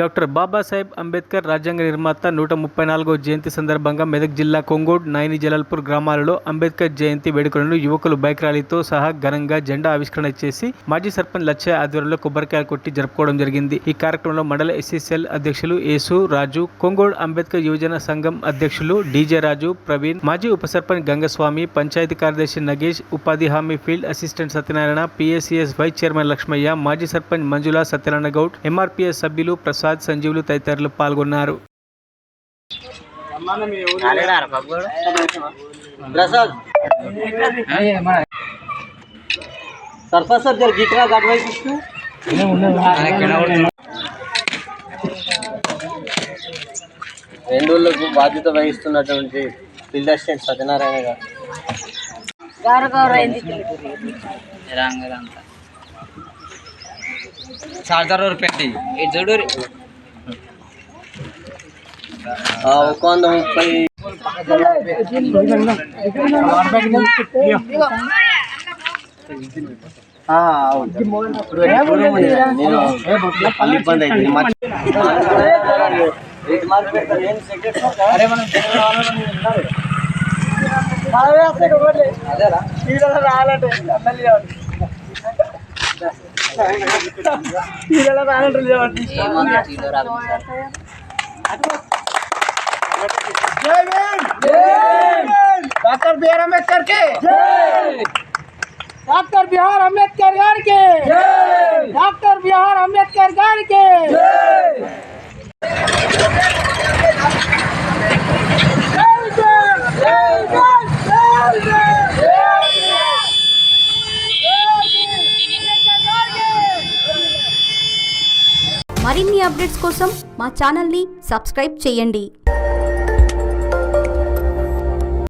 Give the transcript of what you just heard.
Doctor Babasaheb Ambedkar రాజ్యాంగ నిర్మాత 134వ జయంతి సందర్భంగా మెదక్ జిల్లా కొంగోడ్, నైని జలాల్పూర్ గ్రామాలలో అంబేద్కర్ జయంతి వేడుకలను యువకులు బైక్ ర్యాలీతో సహా ఘనంగా జెండా ఆవిష్కరణ చేసి మాజీ సర్పంచ్ లచ్చయ్య ఆధ్వర్యంలో కొబ్బరికాయలు కొట్టి జరుపుకోవడం జరిగింది. ఈ కార్యక్రమంలో మండల ఎస్సీసీఎల్ అధ్యక్షులు యేసు రాజు, కొంగోడ్ అంబేద్కర్ యువజన సంఘం అధ్యక్షులు డీజే రాజు, ప్రవీణ్, మాజీ ఉప సర్పంచ్ గంగస్వామి, పంచాయతీ కార్యదర్శి నగేష్, ఉపాధి హామీ field assistant Satyanarayana, PSCS vice chairman Lakshmaiah, మాజీ సర్పంచ్ మంజుల, సత్యనారాయణ గౌడ్, ఎంఆర్పీఎస్ సభ్యులు ప్రసాద్, సంజీవులు తదితరులు పాల్గొన్నారు. రెండోళ్లకు బాధ్యత వహిస్తున్నటువంటి ఫీల్డ్ అసిస్టెంట్ సత్యనారాయణ గారు చార్జర్ పెట్టి చూడు 130 ఇబ్బంది डॉक्टर बी आर अम्बेडकर के डॉक्टर बी आर अम्बेडकर गार के डॉक्टर बी आर अम्बेडकर गार के మరిన్ని అప్డేట్స్ కోసం మా ఛానల్ని సబ్స్క్రైబ్ చేయండి.